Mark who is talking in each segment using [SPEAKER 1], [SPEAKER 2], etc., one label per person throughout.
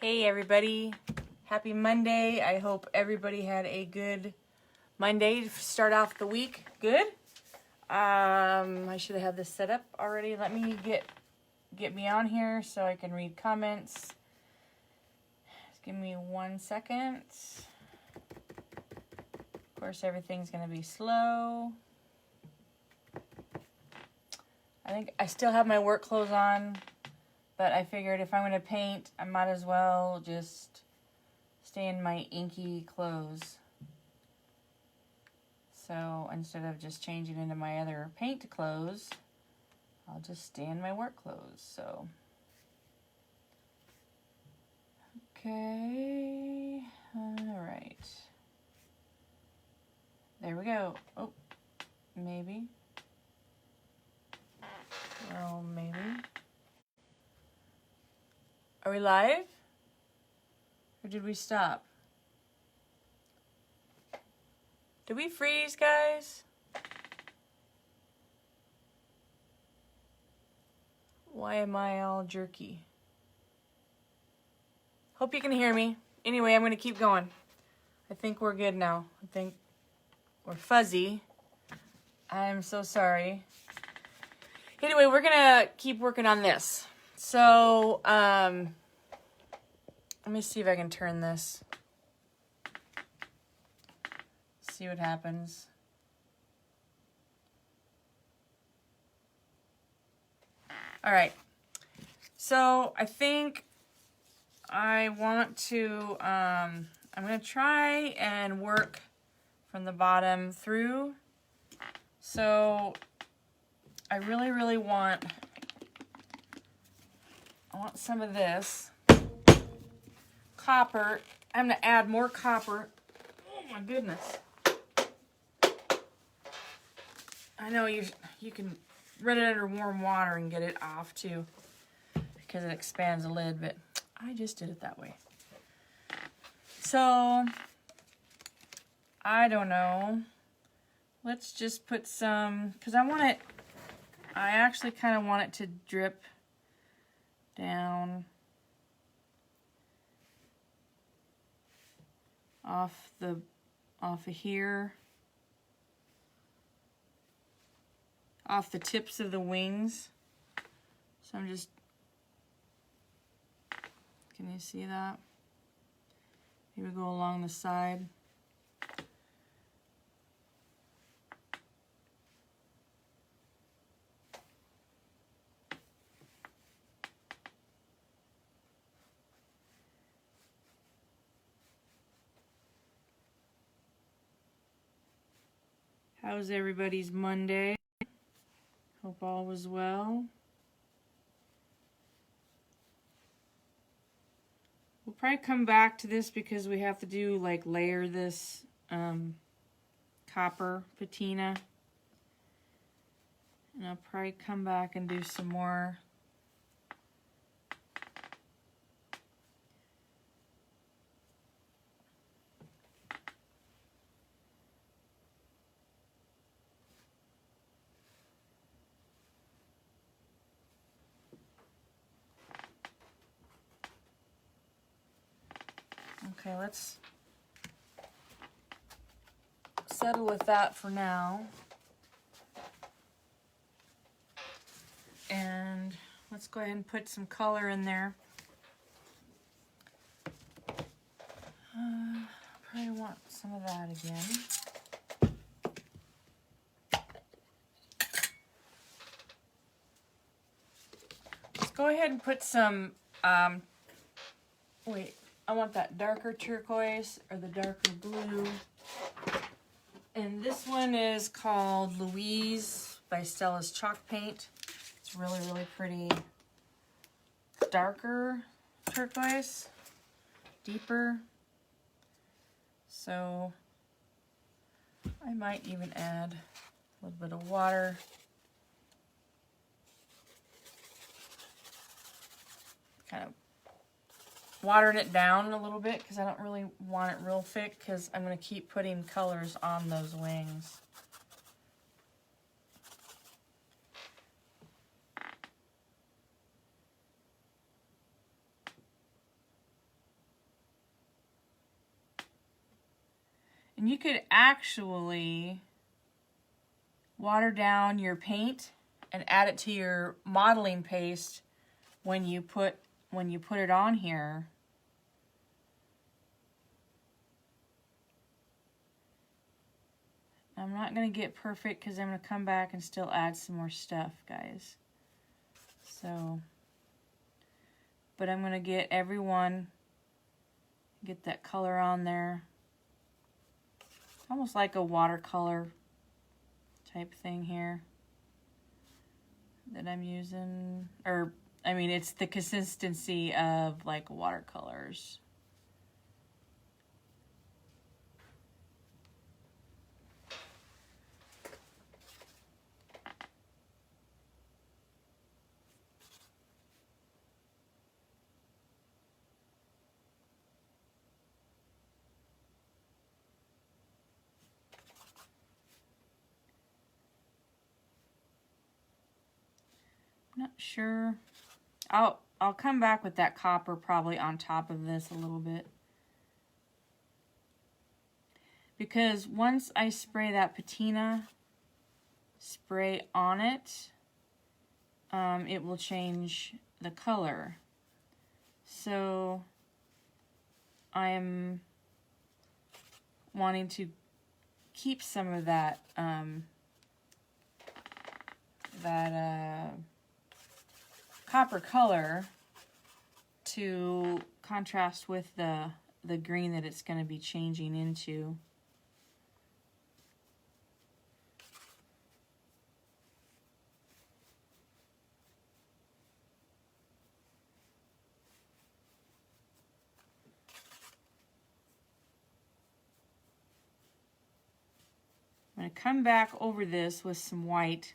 [SPEAKER 1] Hey everybody, happy Monday. I hope everybody had a good Monday to start off the week. Good. I should have had this set up already. Let me get me on here so I can read comments. Just give me 1 second. Of course, everything's gonna be slow. I think I still have my work clothes on, but I figured if I'm going to paint, I might as well just stay in my inky clothes. So instead of just changing into my other paint clothes, I'll just stay in my work clothes. So, okay, all right. There we go. Oh, maybe. Well, maybe. Are we live? Or did we stop? Did we freeze, guys? Why am I all jerky? Hope you can hear me. Anyway, I'm going to keep going. I think we're good now. I think we're fuzzy. I'm so sorry. Anyway, we're going to keep working on this. So, let me see if I can turn this. See what happens. All right. So, I think I want to, I'm going to try and work from the bottom through. So, I really want some of this copper. I'm going to add more copper. Oh my goodness. I know you can run it under warm water and get it off too, because it expands the lid, but I just did it that way. So, I don't know. Let's just put some, because I actually kind of want it to drip down off of here, off the tips of the wings. So I'm just, can you see that? Maybe go along the side. How's everybody's Monday? Hope all was well. We'll probably come back to this because we have to do like layer this copper patina. And I'll probably come back and do some more. Okay, let's settle with that for now. And let's go ahead and put some color in there. Probably want some of that again. Let's go ahead and put some, wait. I want that darker turquoise or the darker blue. And this one is called Louise by Stella's Chalk Paint. It's really pretty darker turquoise, deeper. So I might even add a little bit of water. Kind of watering it down a little bit because I don't really want it real thick because I'm going to keep putting colors on those wings. And you could actually water down your paint and add it to your modeling paste when you put it on here. I'm not going to get perfect because I'm going to come back and still add some more stuff, guys. So, but I'm going to get everyone, get that color on there. Almost like a watercolor type thing here that I'm using. Or, I mean, it's the consistency of like watercolors. Not sure. I'll come back with that copper probably on top of this a little bit. Because once I spray that patina spray on it, it will change the color. So I'm wanting to keep some of that copper color to contrast with the green that it's going to be changing into. I'm going to come back over this with some white,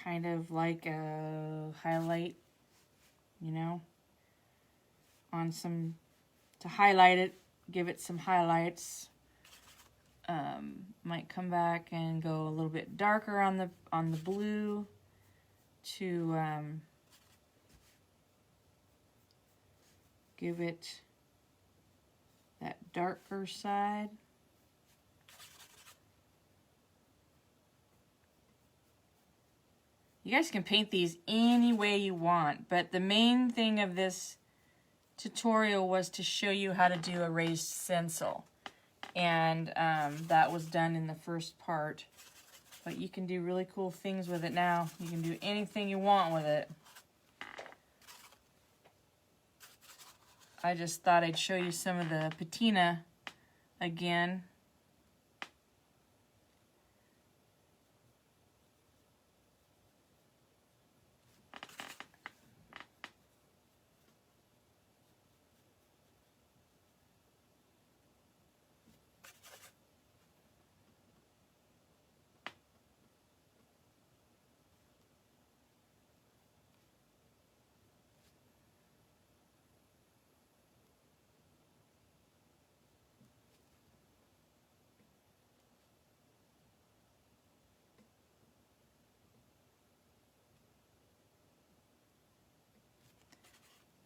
[SPEAKER 1] kind of like a highlight, you know, on some, to highlight it, give it some highlights. Might come back and go a little bit darker on the blue to give it that darker side. You guys can paint these any way you want, but the main thing of this tutorial was to show you how to do a raised stencil. And that was done in the first part. But you can do really cool things with it now. You can do anything you want with it. I just thought I'd show you some of the patina again.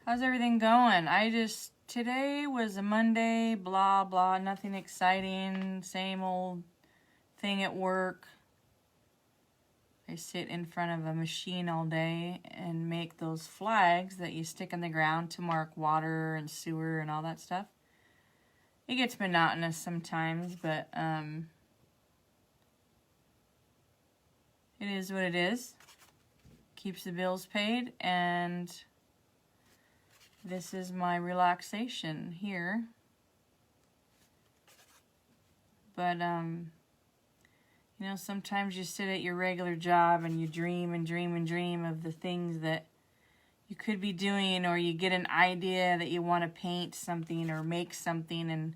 [SPEAKER 1] How's everything going? Today was a Monday, blah, blah, nothing exciting, same old thing at work. I sit in front of a machine all day and make those flags that you stick in the ground to mark water and sewer and all that stuff. It gets monotonous sometimes, but it is what it is. Keeps the bills paid, and this is my relaxation here. But, you know, sometimes you sit at your regular job and you dream and dream and dream of the things that you could be doing, or you get an idea that you want to paint something or make something, and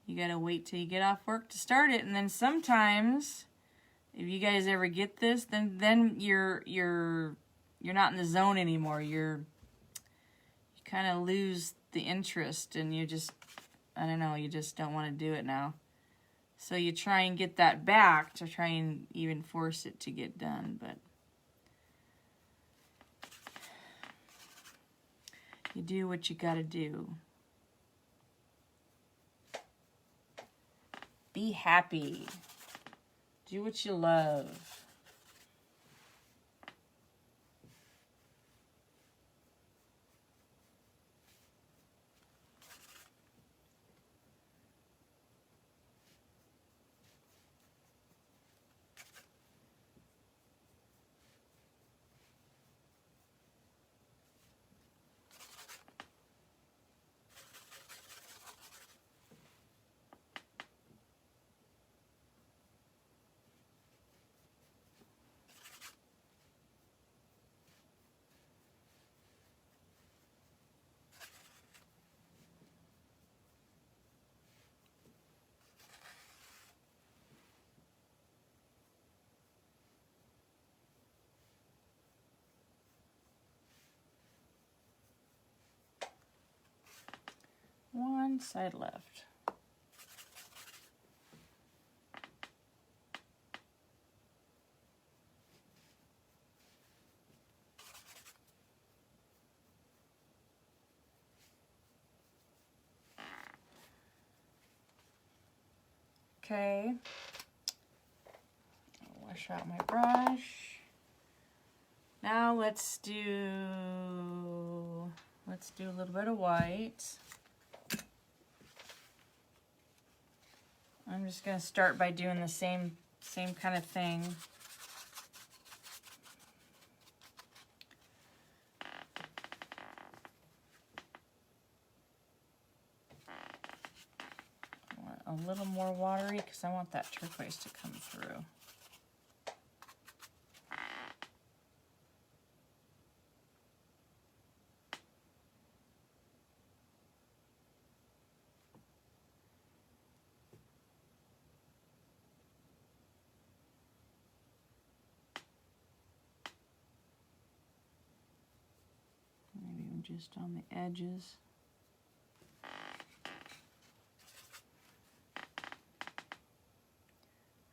[SPEAKER 1] you gotta wait till you get off work to start it. And then sometimes, if you guys ever get this, then you're not in the zone anymore. You kind of lose the interest, and you just, I don't know, you just don't want to do it now. So you try and get that back to try and even force it to get done, but you do what you gotta do. Be happy. Do what you love. One side left. Okay. I'll wash out my brush. Now let's do a little bit of white. I'm just going to start by doing the same kind of thing. I want a little more watery because I want that turquoise to come through. Just on the edges.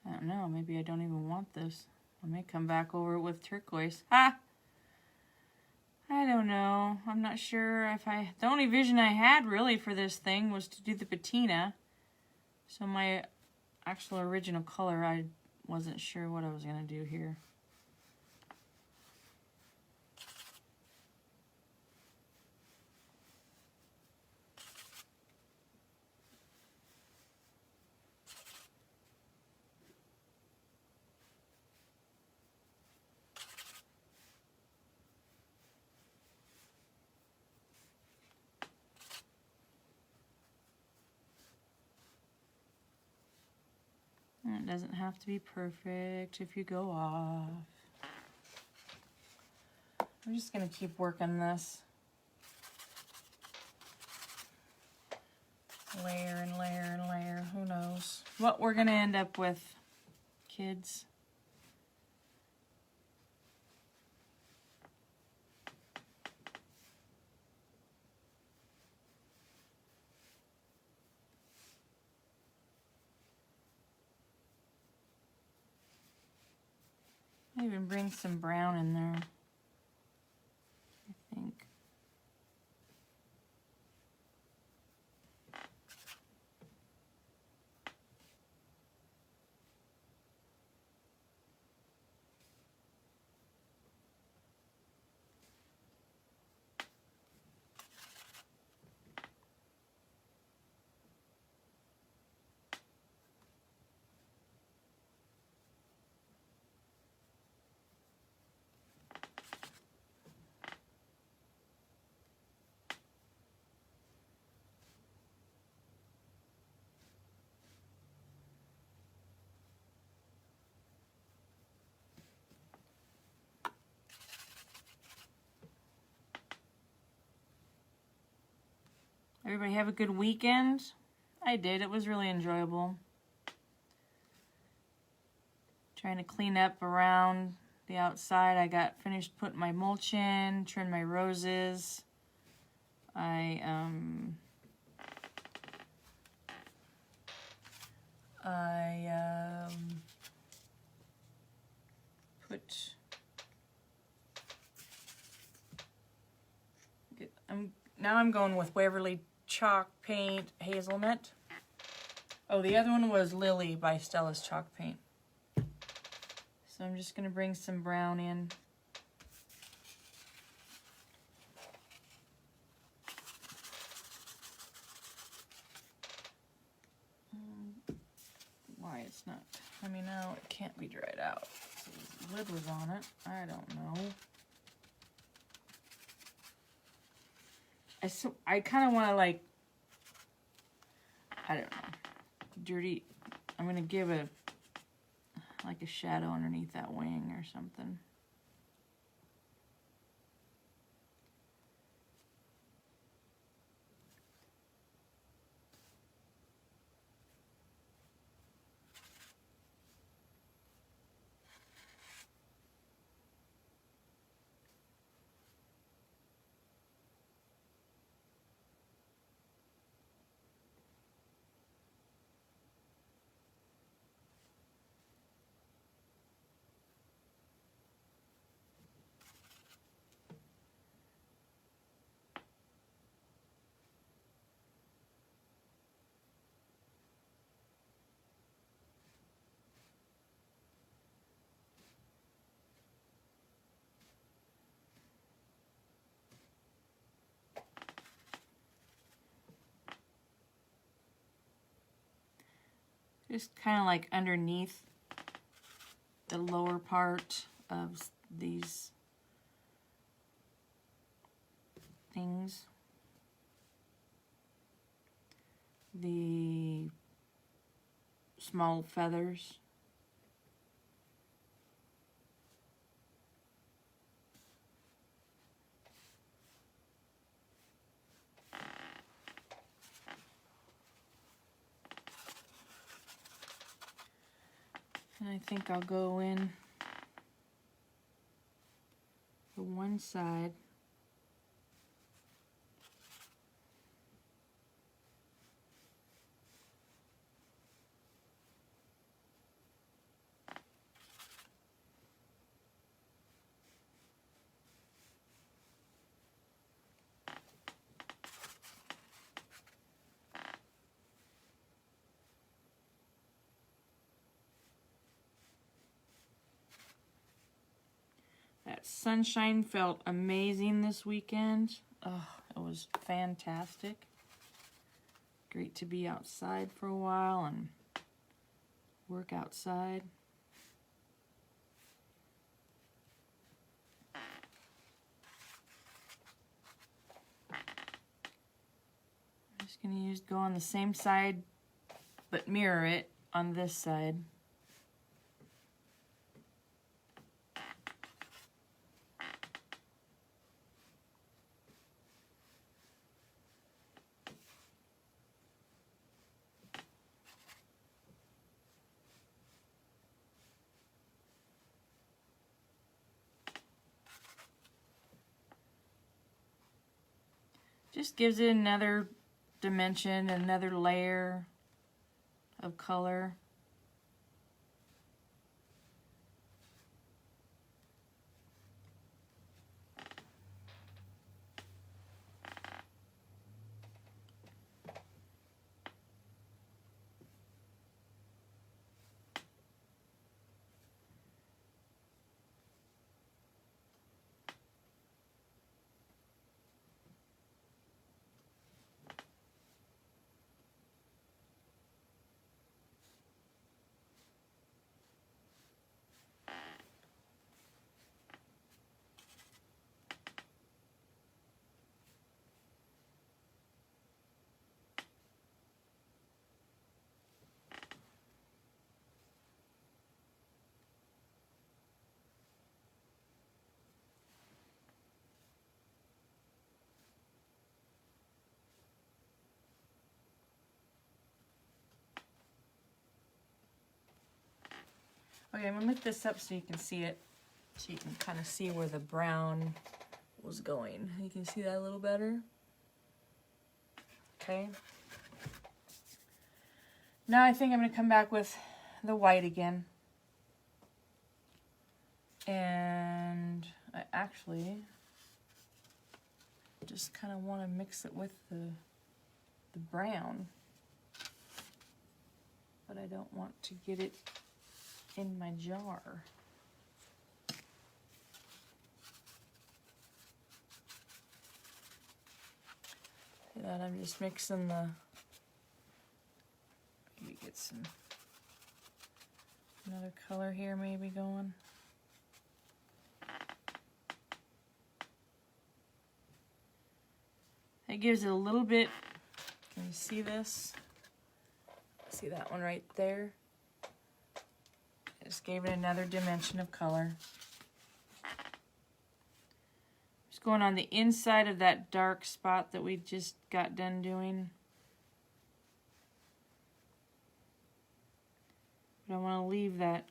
[SPEAKER 1] I don't know, maybe I don't even want this. I may come back over it with turquoise. Ha! I don't know. I'm not sure if the only vision I had really for this thing was to do the patina. So my actual original color, I wasn't sure what I was going to do here. It doesn't have to be perfect if you go off. I'm just going to keep working this. Layer and layer and layer. Who knows what we're going to end up with, kids. Even bring some brown in there, I think. Everybody have a good weekend? I did. It was really enjoyable. Trying to clean up around the outside. I got finished putting my mulch in, trimmed my roses. I now I'm going with Waverly Chalk Paint Hazelnut. Oh, the other one was Lily by Stella's Chalk Paint. So I'm just going to bring some brown in. Why it's not coming out? It can't be dried out. So the lid was on it. I don't know. I kind of want to, like, I don't know, dirty. I'm going to give a, like a shadow underneath that wing or something. Just kind of like underneath the lower part of these things. The small feathers. And I think I'll go in the one side. That sunshine felt amazing this weekend. Oh, it was fantastic. Great to be outside for a while and work outside. I'm just going to go on the same side, but mirror it on this side. Just gives it another dimension, another layer of color. Okay, I'm gonna lift this up so you can see it. So you can kind of see where the brown was going. You can see that a little better. Okay. Now I think I'm gonna come back with the white again. And I actually just kind of want to mix it with the brown. but I don't want to get it in my jar. See that? I'm just mixing the, maybe get some, another color here maybe going. It gives it a little bit, can you see this? See that one right there? Just gave it another dimension of color. Just going on the inside of that dark spot that we just got done doing. But I want to leave that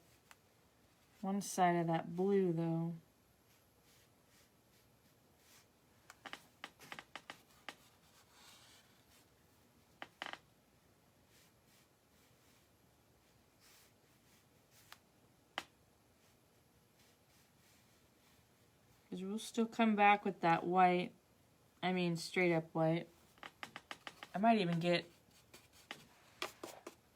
[SPEAKER 1] one side of that blue though. Because we'll still come back with that white, I mean straight up white. I might even get,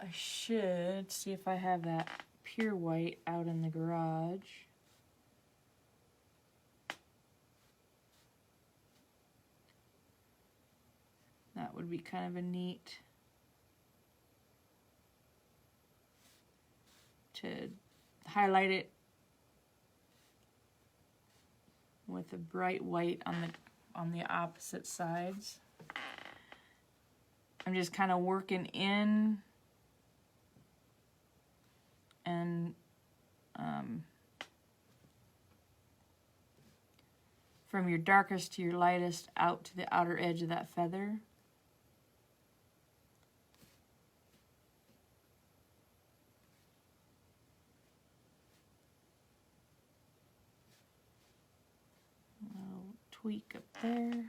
[SPEAKER 1] I should see if I have that pure white out in the garage. That would be kind of a neat to highlight it with a bright white on the opposite sides. I'm just kind of working in and from your darkest to your lightest out to the outer edge of that feather. I'll tweak up there.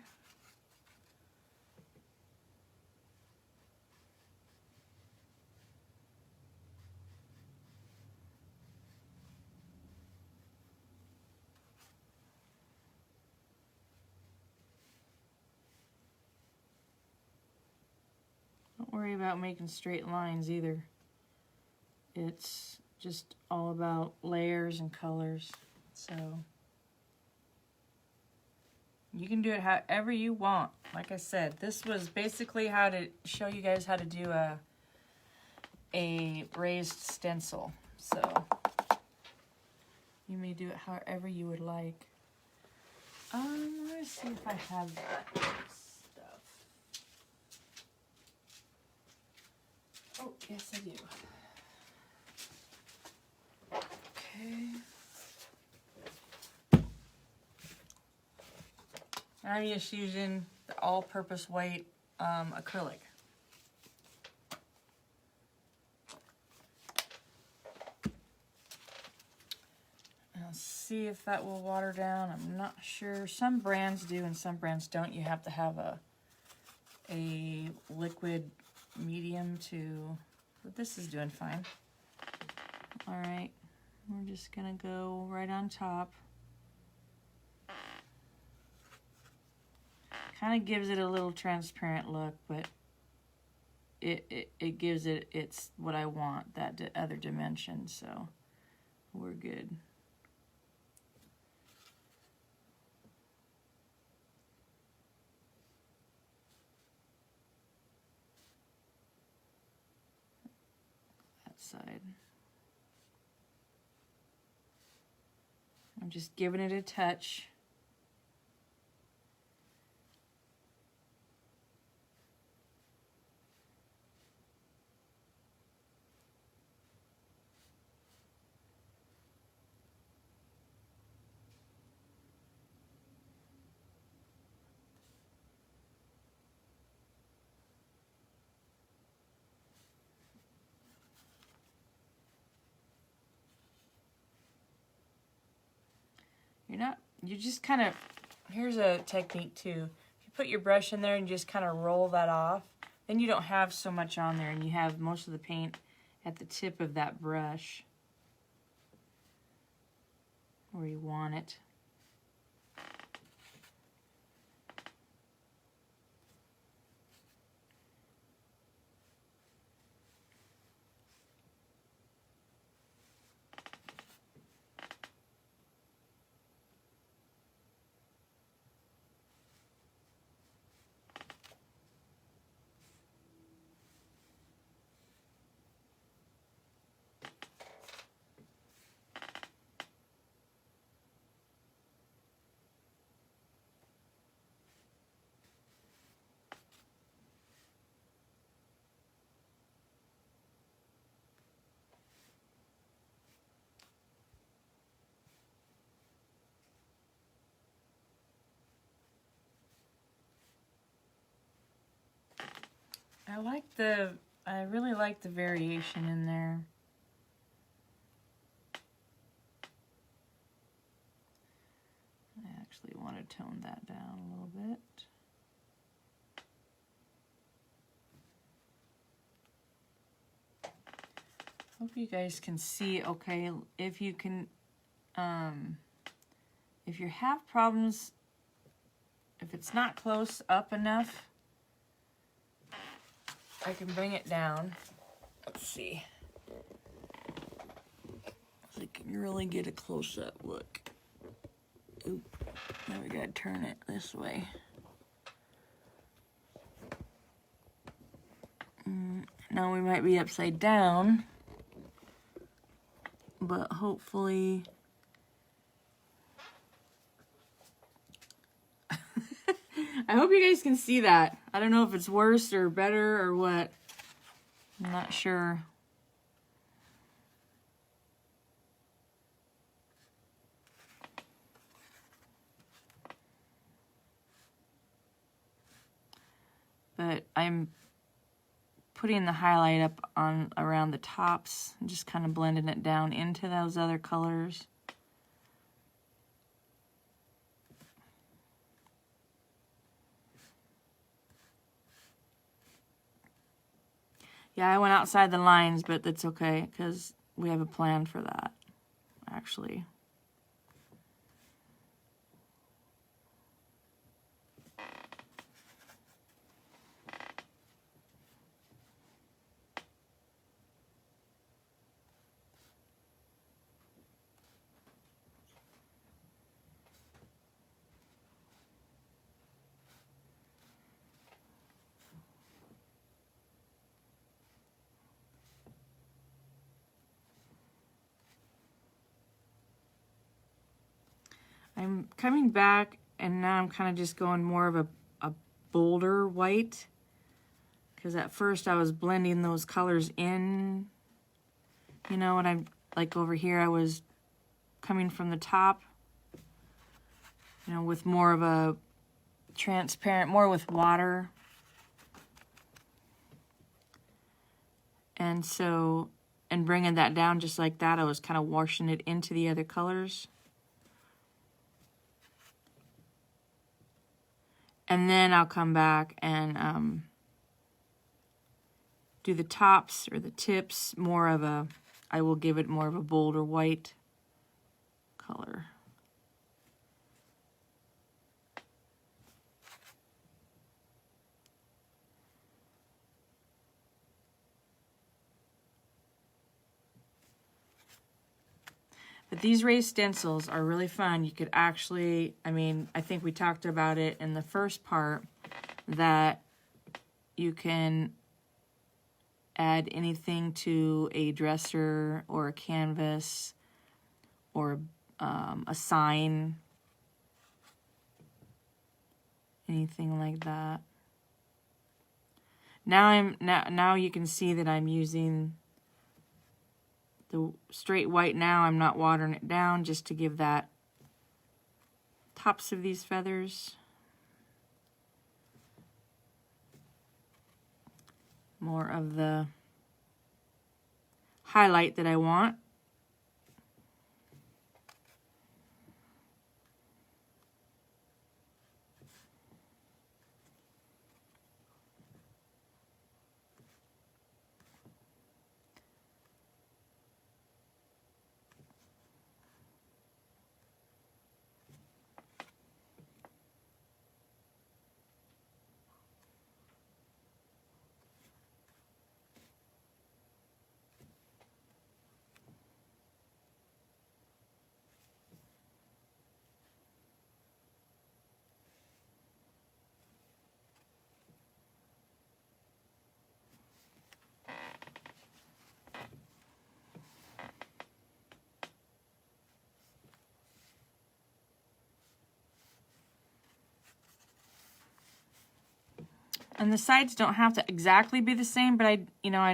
[SPEAKER 1] Don't worry about making straight lines either. It's just all about layers and colors. So you can do it however you want. Like I said, this was basically how to show you guys how to do a raised stencil. So you may do it however you would like. Let's see if I have that stuff. Oh, yes I do. Okay. I'm just using the all-purpose white acrylic. I'll see if that will water down. I'm not sure. Some brands do and some brands don't. You have to have a liquid medium to, but this is doing fine. All right, we're just gonna go right on top. Kind of gives it a little transparent look, but it gives it, it's what I want, that other dimension, so we're good. That side. I'm just giving it a touch. You just kind of, here's a technique too. If you put your brush in there and just kind of roll that off, then you don't have so much on there and you have most of the paint at the tip of that brush where you want it. I really like the variation in there. I actually want to tone that down a little bit. Hope you guys can see okay. If you can, if you have problems, if it's not close up enough, I can bring it down. Let's see. So I can really get a close-up look. Oop. Now we gotta turn it this way. Now we might be upside down, but hopefully I hope you guys can see that. I don't know if it's worse or better or what. I'm not sure. But I'm putting the highlight up on around the tops and just kind of blending it down into those other colors. Yeah, I went outside the lines, but that's okay because we have a plan for that, actually. I'm coming back and now I'm kind of just going more of a bolder white because at first I was blending those colors in, you know, and I'm like over here I was coming from the top, you know, with more of a transparent, more with water. And so, and bringing that down just like that, I was kind of washing it into the other colors. And then I'll come back and do the tops or the tips more of a, I will give it more of a bolder white color. But these raised stencils are really fun. You could actually, I mean, I think we talked about it in the first part, that you can add anything to a dresser or a canvas or a sign, anything like that. Now you can see that I'm using the straight white now. I'm not watering it down just to give that tops of these feathers more of the highlight that I want. And the sides don't have to exactly be the same, but I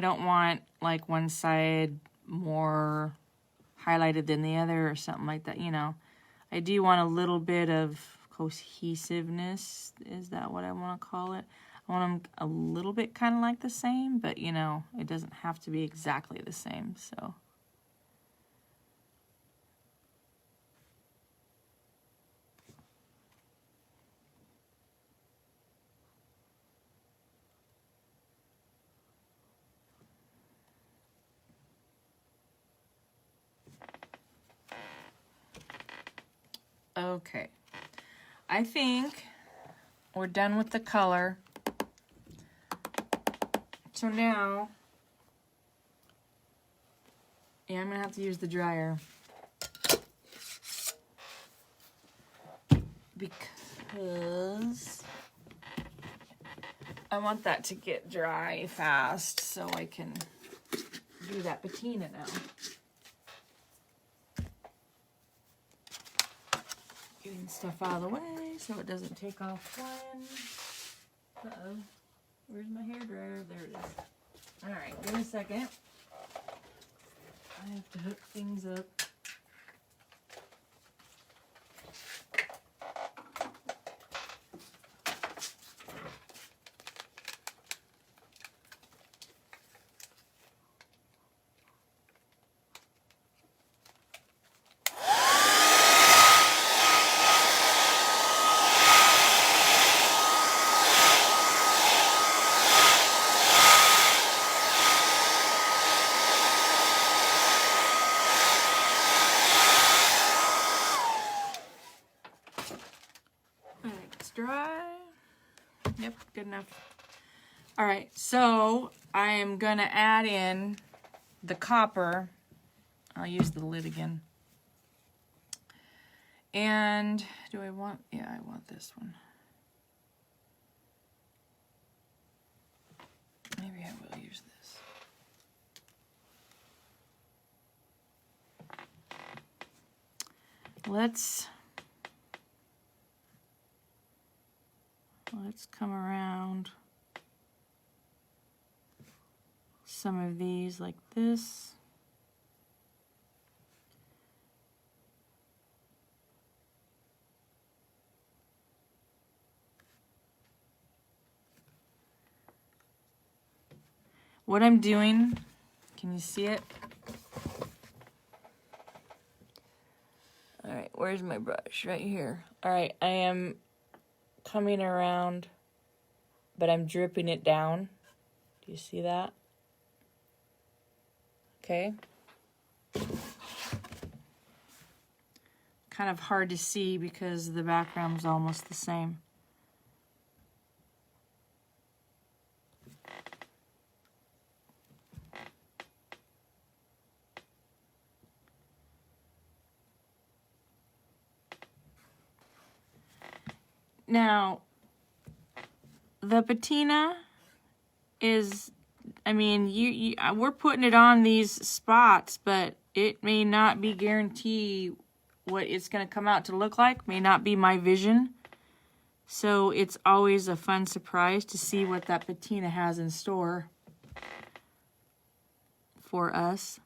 [SPEAKER 1] don't want like one side more highlighted than the other or something like that, you know. I do want a little bit of cohesiveness. Is that what I want to call it? I I want them a little bit kind of like the same, but you know, it doesn't have to be exactly the same, so. Okay, I think we're done with the color. So now, yeah, I'm gonna have to use the dryer because I want that to get dry fast so I can do that patina now. Getting stuff out of the way so it doesn't take off when. Uh-oh. Where's my hairdryer? There it is. Alright, give me a second. I have to hook things up. Dry. Yep, good enough. All right, so I am gonna add in the copper. I'll use the lid again. And do I want, yeah, I want this one. Maybe I will use this. Let's come around some of these like this. What I'm doing, can you see it? All right, where's my brush? Right here. All right, I am coming around, but I'm dripping it down. Do you see that? Okay. Kind of hard to see because the background's almost the same. Now, the patina is, I mean, we're putting it on these spots, but it may not be guarantee what it's going to come out to look like, may not be my vision. So it's always a fun surprise to see what that patina has in store for us.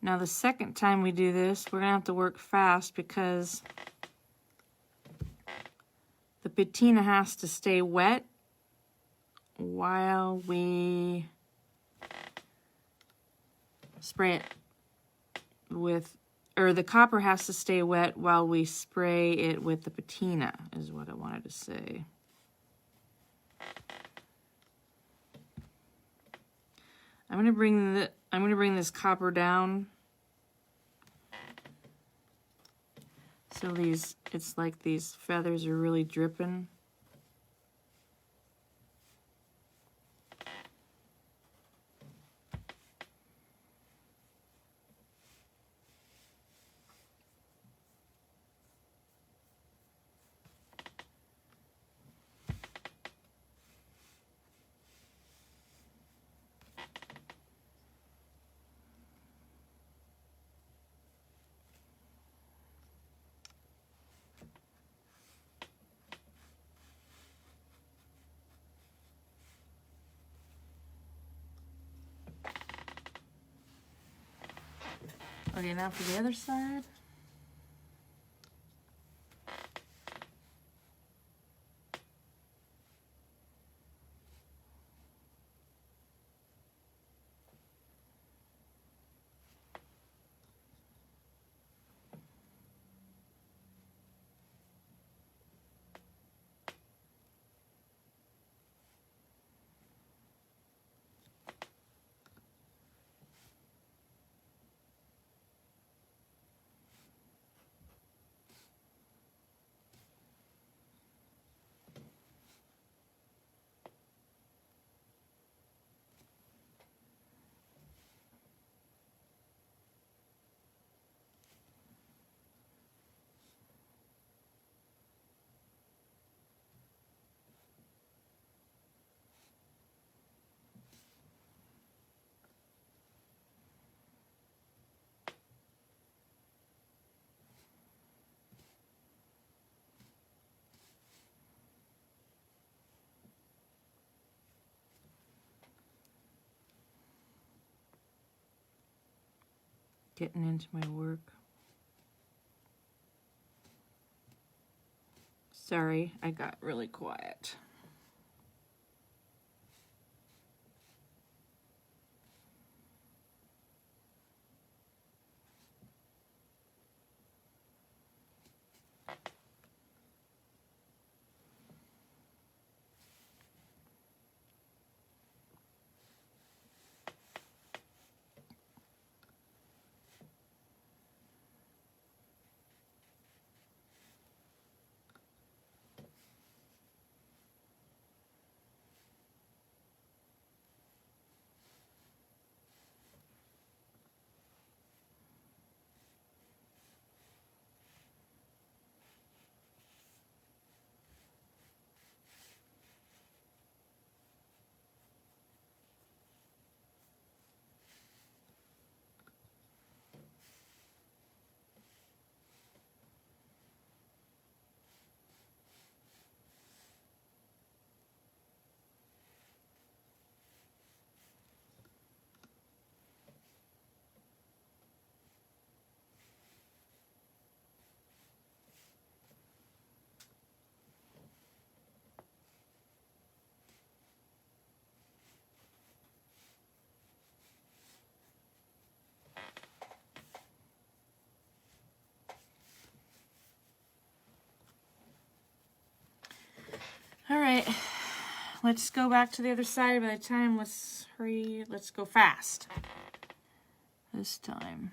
[SPEAKER 1] Now the second time we do this, we're going to have to work fast because the patina has to stay wet while we spray it with, or the copper has to stay wet while we spray it with the patina, is what I wanted to say. I'm going to bring this copper down. So it's like these feathers are really dripping. Okay, now for the other side. Getting into my work. Sorry, I got really quiet. All right, let's go back to the other side. By the time, let's hurry, let's go fast this time.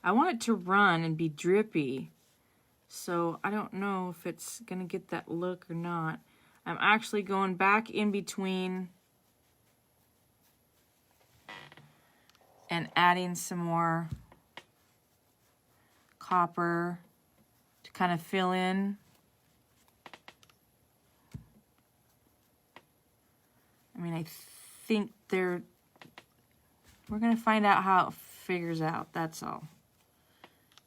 [SPEAKER 1] I want it to run and be drippy, so I don't know if it's gonna get that look or not. I'm actually going back in between and adding some more copper to kind of fill in. I mean, I think we're going to find out how it figures out, that's all.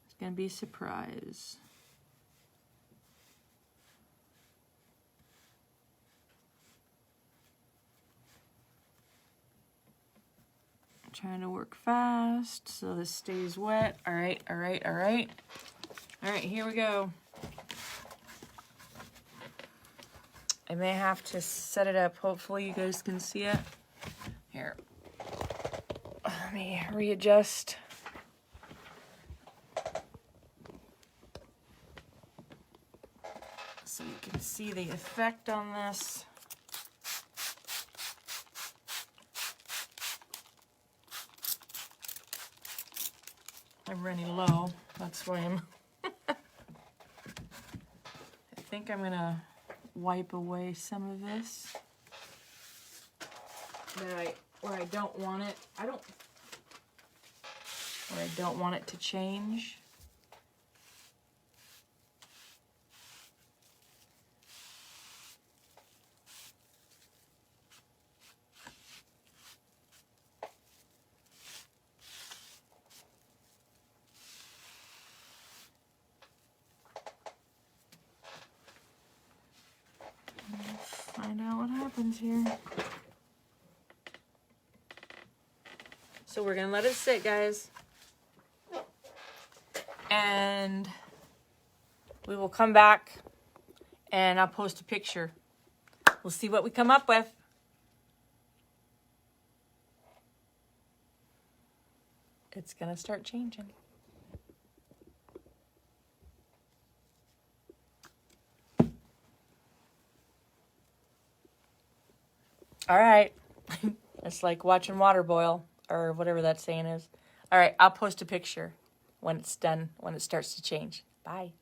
[SPEAKER 1] It's going to be a surprise. I'm trying to work fast so this stays wet. All right, all right, all right. All right, here we go. I may have to set it up. Hopefully you guys can see it. Here. Let me readjust. So you can see the effect on this. I'm running low. That's why I'm... I think I'm gonna wipe away some of this where I don't want it. Where I don't want it to change. Find out what happens here. So we're gonna let it sit, guys. And we will come back and I'll post a picture. We'll see what we come up with. It's gonna start changing. All right. It's like watching water boil, or whatever that saying is. All right, I'll post a picture when it's done, when it starts to change. Bye.